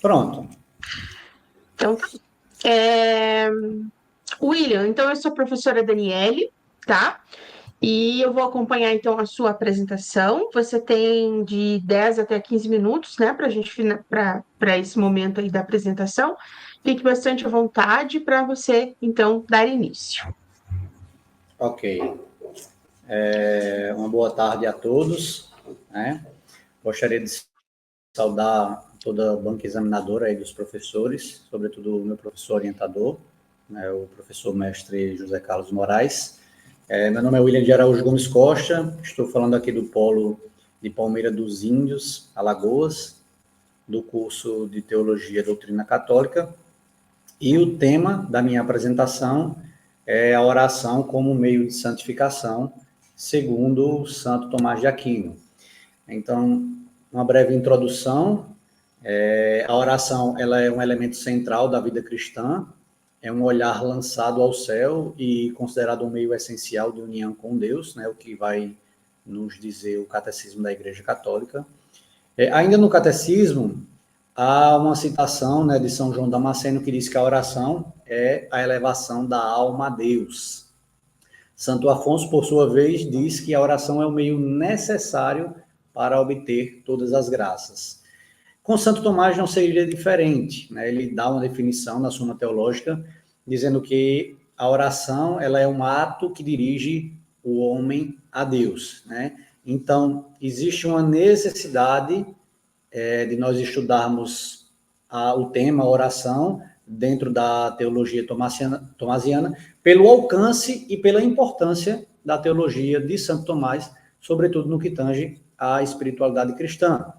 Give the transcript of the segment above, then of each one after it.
Pronto. Então, William, então eu sou a professora Daniele, tá? E eu vou acompanhar então a sua apresentação. Você tem de 10 até 15 minutos, né, para gente para esse momento aí da apresentação. Fique bastante à vontade para você então dar início. Ok. Uma boa tarde a todos, né? Gostaria de saudar toda a banca examinadora aí dos professores, sobretudo o meu professor orientador, né, o professor mestre José Carlos Moraes. Meu nome é William de Araújo Gomes Costa, estou falando aqui do Polo de Palmeira dos Índios, Alagoas, do curso de Teologia e Doutrina Católica, e o tema da minha apresentação é a oração como meio de santificação, segundo Santo Tomás de Aquino. Então, uma breve introdução. A oração ela é um elemento central da vida cristã, é um olhar lançado ao céu e considerado um meio essencial de união com Deus, né, o que vai nos dizer o Catecismo da Igreja Católica. Ainda no Catecismo, há uma citação, né, de São João Damasceno que diz que a oração é a elevação da alma a Deus. Santo Afonso, por sua vez, diz que a oração é o meio necessário para obter todas as graças. Com Santo Tomás não seria diferente, né? Ele dá uma definição na Suma Teológica, dizendo que a oração ela é um ato que dirige o homem a Deus, né? Então, existe uma necessidade de nós estudarmos o tema oração dentro da teologia tomasiana, pelo alcance e pela importância da teologia de Santo Tomás, sobretudo no que tange à espiritualidade cristã.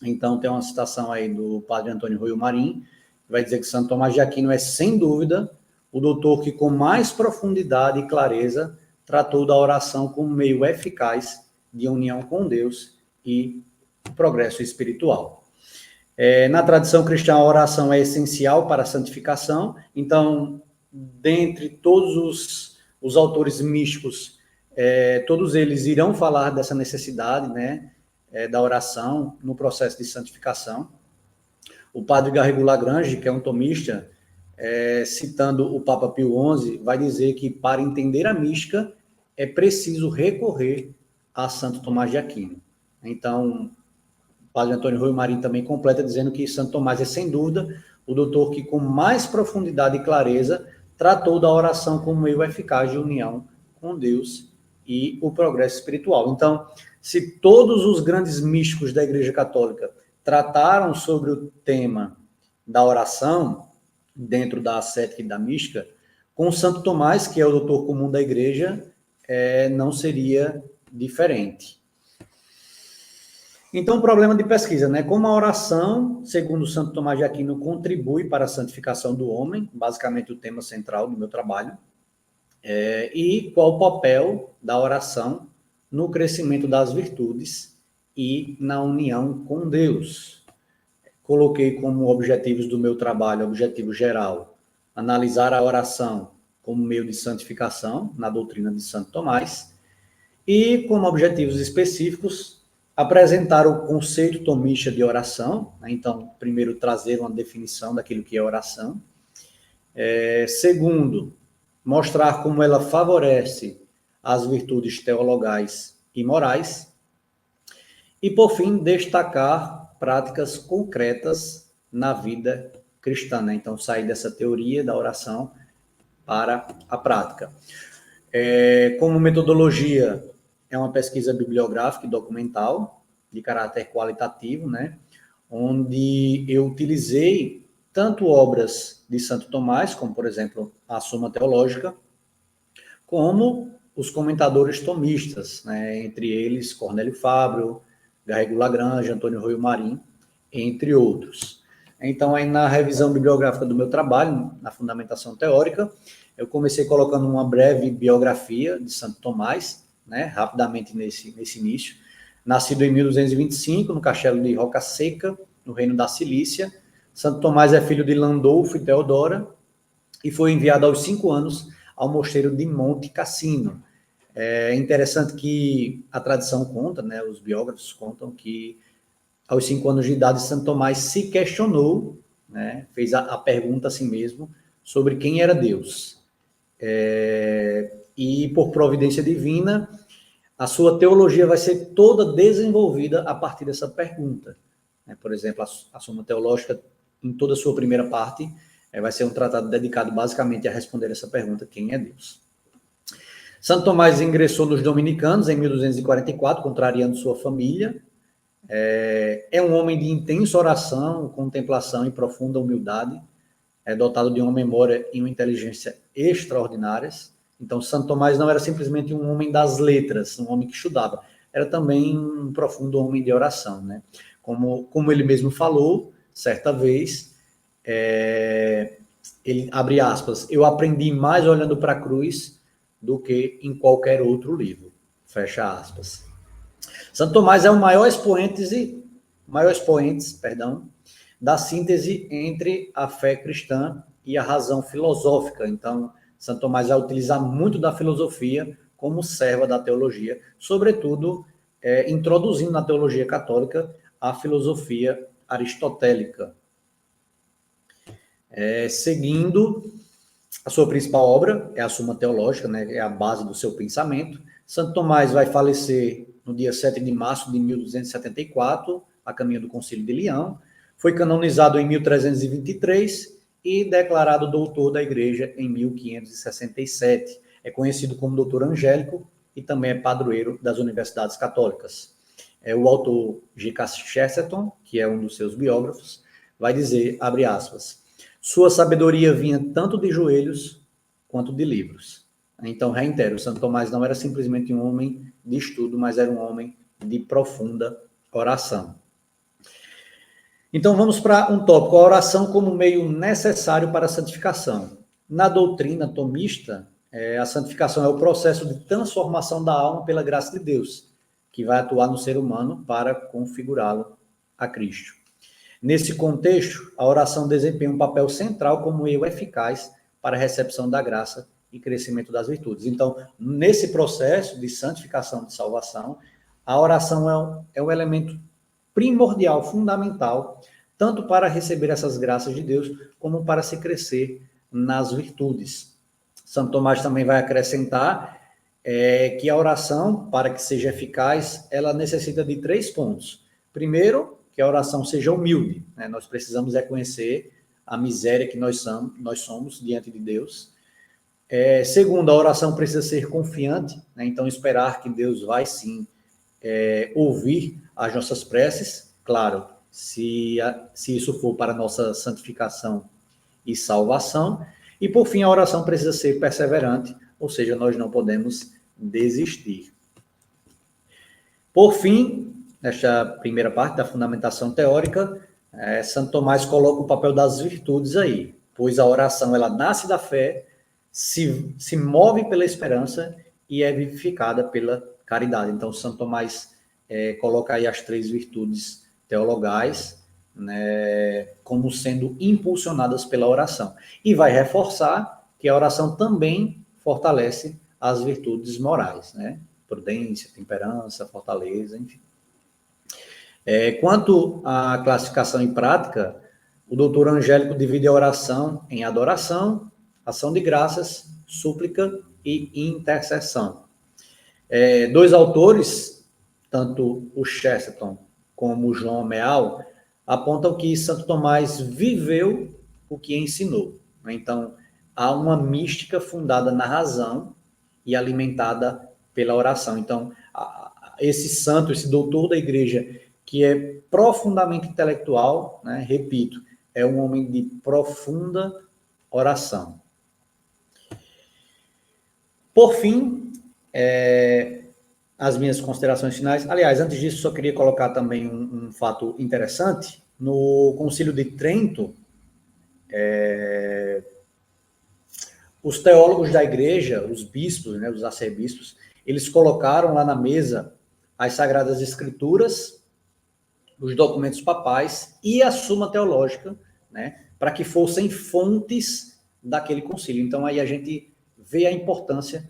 Então, tem uma citação aí do padre Antônio Rui Marim, que vai dizer que Santo Tomás de Aquino é, sem dúvida, o doutor que, com mais profundidade e clareza, tratou da oração como meio eficaz de união com Deus e progresso espiritual. Na tradição cristã, a oração é essencial para a santificação. Então, dentre todos os autores místicos, todos eles irão falar dessa necessidade, né, da oração no processo de santificação. O padre Garrigou Lagrange, que é um tomista, citando o Papa Pio XI, vai dizer que para entender a mística é preciso recorrer a Santo Tomás de Aquino. Então, o padre Antônio Rui Marim também completa dizendo que Santo Tomás é, sem dúvida, o doutor que, com mais profundidade e clareza, tratou da oração como meio eficaz de união com Deus e o progresso espiritual. Então, se todos os grandes místicos da Igreja Católica trataram sobre o tema da oração, dentro da ascética e da mística, com Santo Tomás, que é o doutor comum da Igreja, não seria diferente. Então, o problema de pesquisa, né? Como a oração, segundo Santo Tomás de Aquino, contribui para a santificação do homem, basicamente o tema central do meu trabalho, e qual o papel da oração no crescimento das virtudes e na união com Deus. Coloquei como objetivos do meu trabalho, objetivo geral, analisar a oração como meio de santificação na doutrina de Santo Tomás, e como objetivos específicos, apresentar o conceito tomista de oração, né? Então, primeiro, trazer uma definição daquilo que é oração. Segundo, mostrar como ela favorece as virtudes teologais e morais. E, por fim, destacar práticas concretas na vida cristã, né? Então, sair dessa teoria da oração para a prática. Como metodologia, é uma pesquisa bibliográfica e documental de caráter qualitativo, né? Onde eu utilizei tanto obras de Santo Tomás, como, por exemplo, a Suma Teológica, como os comentadores tomistas, né? Entre eles Cornélio Fábio, Garrigou Lagrange, Antônio Rui Marim, entre outros. Então, aí na revisão bibliográfica do meu trabalho, na fundamentação teórica, eu comecei colocando uma breve biografia de Santo Tomás, né, rapidamente nesse início. Nascido em 1225, no castelo de Roca Seca, no reino da Cilícia. Santo Tomás é filho de Landolfo e Teodora e foi enviado aos 5 anos ao mosteiro de Monte Cassino. É interessante que a tradição conta, né, os biógrafos contam que aos 5 anos de idade, Santo Tomás se questionou, né, fez a pergunta a si mesmo sobre quem era Deus. E por providência divina, a sua teologia vai ser toda desenvolvida a partir dessa pergunta. Por exemplo, a Suma Teológica, em toda a sua primeira parte, vai ser um tratado dedicado basicamente a responder essa pergunta, quem é Deus? Santo Tomás ingressou nos dominicanos em 1244, contrariando sua família. É um homem de intensa oração, contemplação e profunda humildade. É dotado de uma memória e uma inteligência extraordinárias. Então, Santo Tomás não era simplesmente um homem das letras, um homem que estudava. Era também um profundo homem de oração, né? Como ele mesmo falou, certa vez, ele abre aspas, eu aprendi mais olhando para a cruz do que em qualquer outro livro. Fecha aspas. Santo Tomás é o maior expoente, da síntese entre a fé cristã e a razão filosófica. Então, Santo Tomás vai utilizar muito da filosofia como serva da teologia, sobretudo introduzindo na teologia católica a filosofia aristotélica. Seguindo, a sua principal obra é a Suma Teológica, né, é a base do seu pensamento. Santo Tomás vai falecer no dia 7 de março de 1274, a caminho do Concílio de Leão. Foi canonizado em 1323 e declarado doutor da Igreja em 1567. É conhecido como doutor angélico e também é padroeiro das universidades católicas. O autor G.K. Chesterton, que é um dos seus biógrafos, vai dizer, abre aspas, sua sabedoria vinha tanto de joelhos quanto de livros. Então, reitero, Santo Tomás não era simplesmente um homem de estudo, mas era um homem de profunda oração. Então, vamos para um tópico, a oração como meio necessário para a santificação. Na doutrina tomista, a santificação é o processo de transformação da alma pela graça de Deus, que vai atuar no ser humano para configurá-lo a Cristo. Nesse contexto, a oração desempenha um papel central como meio eficaz para a recepção da graça e crescimento das virtudes. Então, nesse processo de santificação, de salvação, a oração é um elemento primordial, fundamental, tanto para receber essas graças de Deus, como para se crescer nas virtudes. Santo Tomás também vai acrescentar que a oração, para que seja eficaz, ela necessita de 3 pontos. Primeiro, que a oração seja humilde, né? Nós precisamos reconhecer a miséria que nós somos diante de Deus. Segundo, a oração precisa ser confiante, né? Então esperar que Deus vai sim ouvir as nossas preces, claro, se isso for para a nossa santificação e salvação. E por fim, a oração precisa ser perseverante, ou seja, nós não podemos desistir. Por fim, nesta primeira parte da fundamentação teórica, Santo Tomás coloca o papel das virtudes aí, pois a oração ela nasce da fé, se move pela esperança e é vivificada pela caridade. Então, Santo Tomás coloca aí as 3 virtudes teologais, né, como sendo impulsionadas pela oração. E vai reforçar que a oração também fortalece as virtudes morais, né? Prudência, temperança, fortaleza, enfim. Quanto à classificação em prática, o doutor Angélico divide a oração em adoração, ação de graças, súplica e intercessão. 2 autores, tanto o Chesterton como o João Meal, apontam que Santo Tomás viveu o que ensinou. Então, há uma mística fundada na razão e alimentada pela oração. Então, esse santo, esse doutor da igreja, que é profundamente intelectual, né, repito, é um homem de profunda oração. Por fim, as minhas considerações finais. Aliás, antes disso, só queria colocar também um fato interessante. No Concílio de Trento, os teólogos da igreja, os bispos, né, os arcebispos, eles colocaram lá na mesa as Sagradas Escrituras, os documentos papais e a Suma Teológica, né, para que fossem fontes daquele concílio. Então, aí a gente vê a importância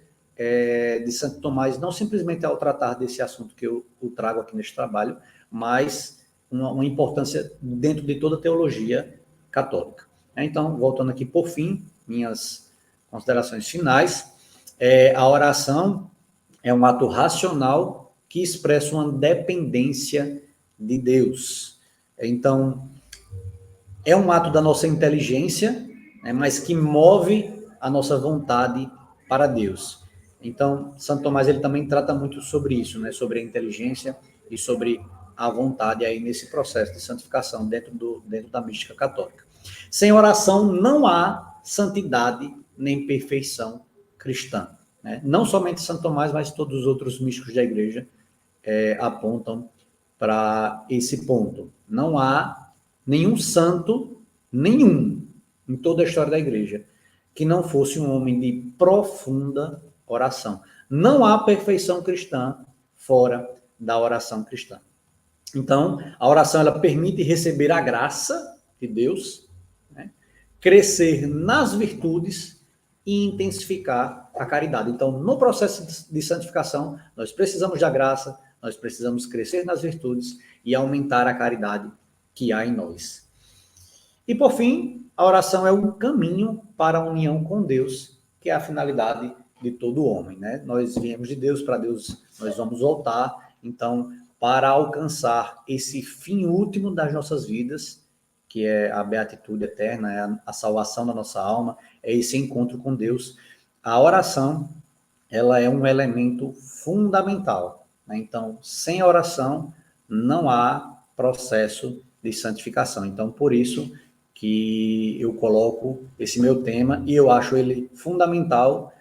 de Santo Tomás, não simplesmente ao tratar desse assunto que eu trago aqui neste trabalho, mas uma importância dentro de toda a teologia católica. Então, voltando aqui por fim, minhas considerações finais, a oração é um ato racional que expressa uma dependência de Deus. Então, é um ato da nossa inteligência, né, mas que move a nossa vontade para Deus. Então, Santo Tomás ele também trata muito sobre isso, né, sobre a inteligência e sobre a vontade aí nesse processo de santificação dentro da mística católica. Sem oração não há santidade nem perfeição cristã. Né? Não somente Santo Tomás, mas todos os outros místicos da igreja apontam para esse ponto. Não há nenhum santo, em toda a história da igreja, que não fosse um homem de profunda oração. Não há perfeição cristã fora da oração cristã. Então, a oração ela permite receber a graça de Deus, né? Crescer nas virtudes e intensificar a caridade. Então, no processo de santificação, nós precisamos da graça, nós precisamos crescer nas virtudes e aumentar a caridade que há em nós. E, por fim, a oração é um caminho para a união com Deus, que é a finalidade de todo homem, né? Nós viemos de Deus, para Deus nós vamos voltar. Então, para alcançar esse fim último das nossas vidas, que é a beatitude eterna, é a salvação da nossa alma, é esse encontro com Deus, a oração, ela é um elemento fundamental. Né? Então, sem oração, não há processo de santificação. Então, por isso que eu coloco esse meu tema, e eu acho ele fundamental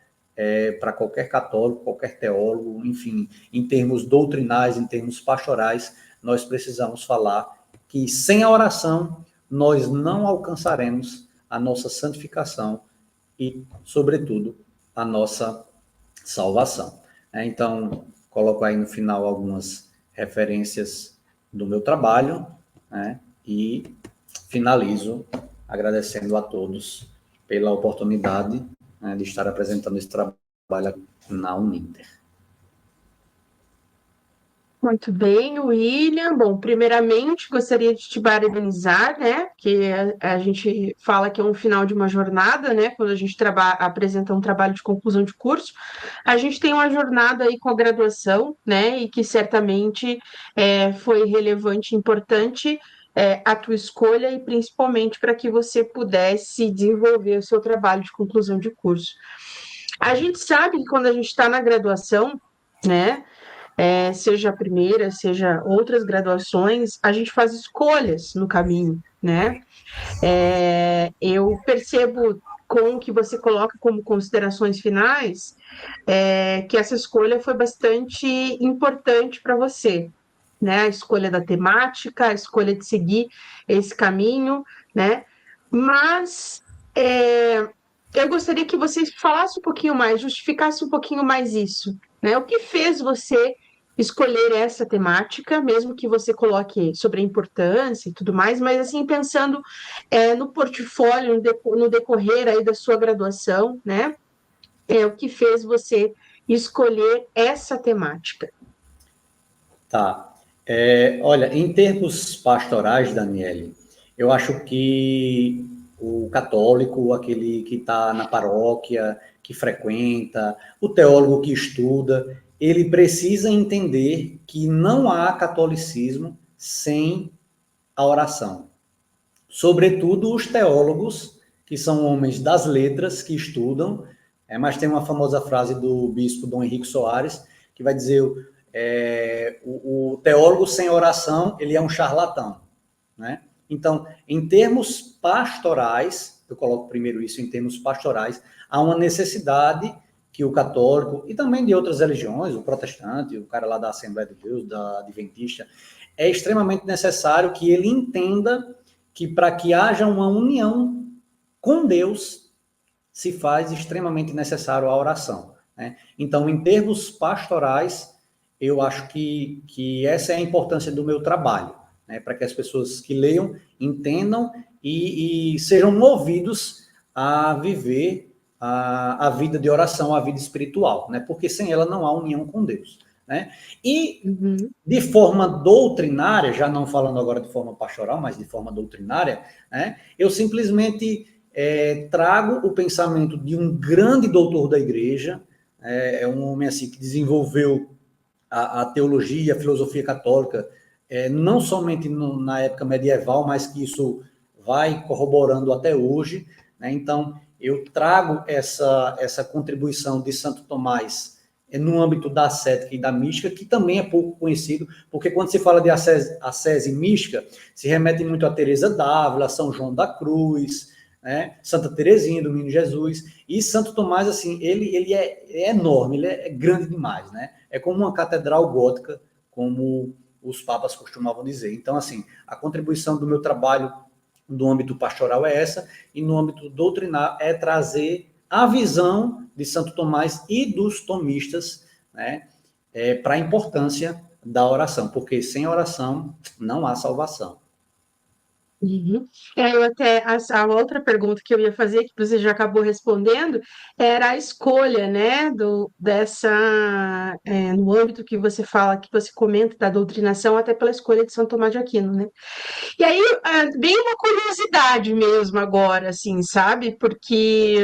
para qualquer católico, qualquer teólogo, enfim, em termos doutrinais, em termos pastorais, nós precisamos falar que sem a oração nós não alcançaremos a nossa santificação e, sobretudo, a nossa salvação. Então, coloco aí no final algumas referências do meu trabalho, né, e finalizo agradecendo a todos pela oportunidade, né, de estar apresentando esse trabalho na Uninter. Muito bem, William. Bom, primeiramente, gostaria de te parabenizar, né? Que a gente fala que é um final de uma jornada, né? Quando a gente apresenta um trabalho de conclusão de curso, a gente tem uma jornada aí com a graduação, né? E que certamente foi relevante e importante a tua escolha e principalmente para que você pudesse desenvolver o seu trabalho de conclusão de curso. A gente sabe que quando a gente está na graduação, né? Seja a primeira, seja outras graduações, a gente faz escolhas no caminho, né? Eu percebo com o que você coloca como considerações finais, que essa escolha foi bastante importante para você, né? A escolha da temática, a escolha de seguir esse caminho, né? Mas eu gostaria que você falasse um pouquinho mais, justificasse um pouquinho mais isso, né? O que fez você escolher essa temática, mesmo que você coloque sobre a importância e tudo mais, mas assim, pensando no portfólio, no decorrer aí da sua graduação, né? O que fez você escolher essa temática? Tá. Olha, em termos pastorais, Daniele, eu acho que o católico, aquele que está na paróquia, que frequenta, o teólogo que estuda, ele precisa entender que não há catolicismo sem a oração. Sobretudo os teólogos, que são homens das letras, que estudam, mas tem uma famosa frase do bispo Dom Henrique Soares, que vai dizer, o teólogo sem oração, ele é um charlatão, né? Então, em termos pastorais, eu coloco primeiro isso, em termos pastorais, há uma necessidade que o católico, e também de outras religiões, o protestante, o cara lá da Assembleia de Deus, da Adventista, é extremamente necessário que ele entenda que para que haja uma união com Deus, se faz extremamente necessário a oração, né? Então, em termos pastorais, eu acho que essa é a importância do meu trabalho, né? Para que as pessoas que leiam entendam e sejam movidos a viver a vida de oração, a vida espiritual, né? Porque sem ela não há união com Deus. né? E Uhum. de forma doutrinária, já não falando agora de forma pastoral, mas de forma doutrinária, né? Eu simplesmente trago o pensamento de um grande doutor da igreja, um homem assim que desenvolveu a teologia, a filosofia católica, não somente na época medieval, mas que isso vai corroborando até hoje, né? Então, eu trago essa contribuição de Santo Tomás no âmbito da ascética e da mística, que também é pouco conhecido, porque quando se fala de ascese mística, se remete muito a Teresa d'Ávila, São João da Cruz, né? Santa Teresinha do Menino Jesus, e Santo Tomás, assim, ele é enorme, ele é grande demais, né? É como uma catedral gótica, como os papas costumavam dizer. Então, assim, a contribuição do meu trabalho no âmbito pastoral é essa, e no âmbito doutrinário é trazer a visão de Santo Tomás e dos tomistas, né, para a importância da oração, porque sem oração não há salvação. Uhum. Eu até a outra pergunta que eu ia fazer, que você já acabou respondendo, era a escolha, né, no âmbito que você fala, que você comenta da doutrinação, até pela escolha de São Tomás de Aquino, né? E aí, bem uma curiosidade mesmo agora, assim, sabe? Porque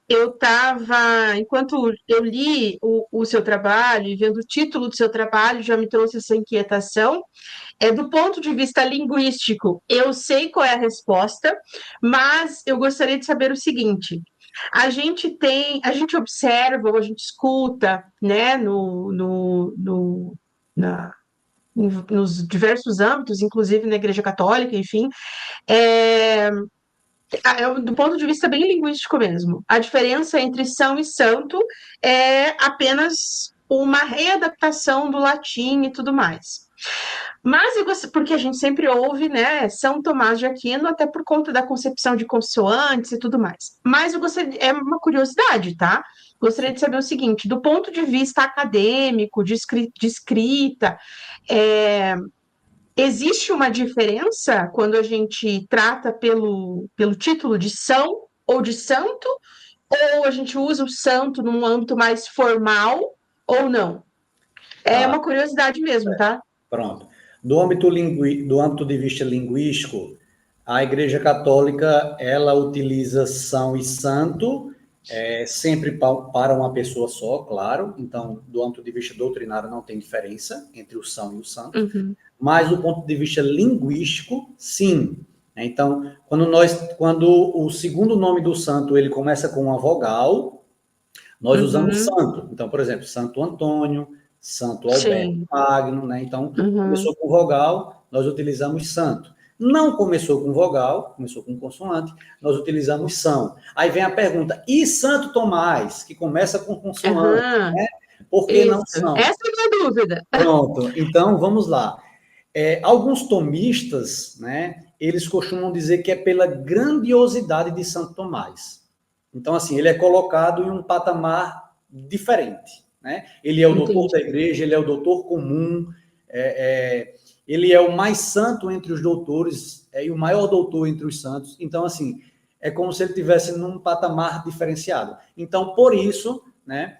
eu estava, enquanto eu li o seu trabalho e vendo o título do seu trabalho, já me trouxe essa inquietação. Do ponto de vista linguístico, eu sei qual é a resposta, mas eu gostaria de saber o seguinte: a gente observa ou a gente escuta, né, nos diversos âmbitos, inclusive na Igreja Católica, enfim, é, do ponto de vista bem linguístico mesmo, a diferença entre são e santo é apenas uma readaptação do latim e tudo mais. Mas eu gosto, porque a gente sempre ouve, né, São Tomás de Aquino, até por conta da concepção de consoantes e tudo mais. Mas eu gostaria, é uma curiosidade, tá? Gostaria de saber o seguinte, do ponto de vista acadêmico, de escrita, é, existe uma diferença quando a gente trata pelo título de São ou de Santo, ou a gente usa o santo num âmbito mais formal, ou não? É Tá, uma curiosidade mesmo, tá? pronto. Do âmbito de vista linguístico, a Igreja Católica, ela utiliza são e santo, sempre para uma pessoa só, claro. Então, do âmbito de vista doutrinário, não tem diferença entre o são e o santo. Uhum. Mas do ponto de vista linguístico, sim. Então, quando o segundo nome do santo ele começa com uma vogal, nós usamos Uhum. santo. Então, por exemplo, Santo Antônio, Santo Alberto Sim. Magno, né? Então, Uhum. começou com vogal, nós utilizamos santo. Não começou com vogal, começou com consoante, nós utilizamos são. Aí vem a pergunta: e Santo Tomás, que começa com consoante, Aham. né? Por que Isso. não são? Essa é a minha dúvida. Pronto, então vamos lá. Alguns tomistas, né, eles costumam dizer que é pela grandiosidade de Santo Tomás. Então, assim, ele é colocado em um patamar diferente, né? Ele é o doutor Entendi. da igreja, ele é o doutor comum, ele é o mais santo entre os doutores, e o maior doutor entre os santos. Então, assim, é como se ele estivesse num patamar diferenciado. Então, por isso, né,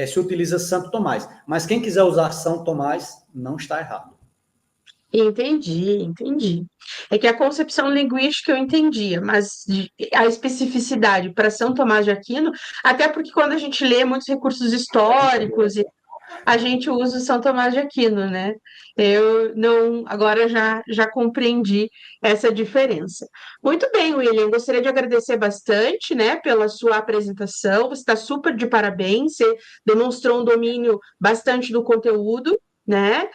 se utiliza Santo Tomás. Mas quem quiser usar São Tomás, não está errado. Entendi, entendi. É que a concepção linguística eu entendia, mas a especificidade para São Tomás de Aquino, até porque quando a gente lê muitos recursos históricos, a gente usa o São Tomás de Aquino, né? Eu não, agora já compreendi essa diferença. Muito bem, William, gostaria de agradecer bastante, né, pela sua apresentação. Você está super de parabéns, você demonstrou um domínio bastante do conteúdo, né?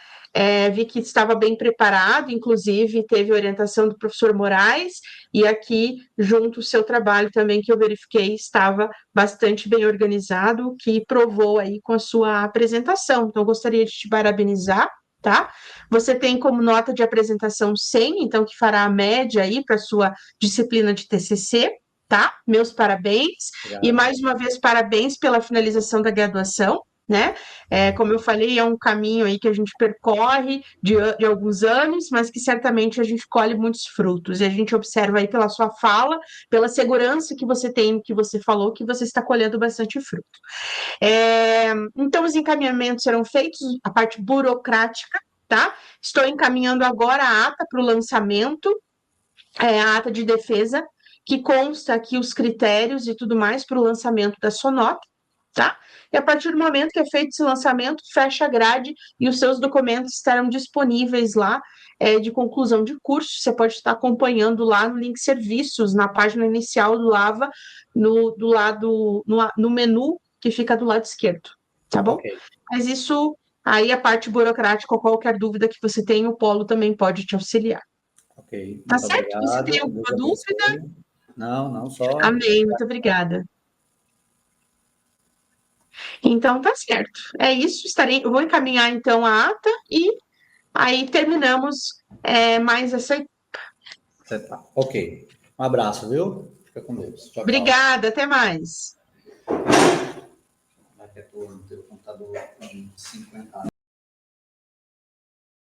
Vi que estava bem preparado, inclusive teve orientação do professor Moraes, e aqui, junto o seu trabalho também, que eu verifiquei, estava bastante bem organizado, o que provou aí com a sua apresentação. Então, gostaria de te parabenizar, tá? Você tem como nota de apresentação 100, então, que fará a média aí para a sua disciplina de TCC, tá? Meus parabéns. E, Obrigado. mais uma vez, parabéns pela finalização da graduação, né? Como eu falei, é um caminho aí que a gente percorre de alguns anos, mas que certamente a gente colhe muitos frutos. E a gente observa aí pela sua fala, pela segurança que você tem, que você falou, que você está colhendo bastante fruto. Então, os encaminhamentos serão feitos, a parte burocrática, tá? Estou encaminhando agora a ata para o lançamento, a ata de defesa, que consta aqui os critérios e tudo mais para o lançamento da Sonop, tá? E a partir do momento que é feito esse lançamento, fecha a grade e os seus documentos estarão disponíveis lá, de conclusão de curso. Você pode estar acompanhando lá no link serviços, na página inicial do Lava, no menu que fica do lado esquerdo, tá bom? Ok, Mas isso, aí a parte burocrática, qualquer dúvida que você tenha, o Polo também pode te auxiliar. ok. Tá Muito certo? Você tem obrigado. alguma Deus dúvida? abençoe. Não, não só. Amém, muito obrigada. Então, tá certo. É isso, eu vou encaminhar então a ata e aí terminamos mais essa. Você tá. Ok. Um abraço, viu? Fica com Deus. Tchau, tchau. Obrigada, até mais. Vai que é no teu computador com 50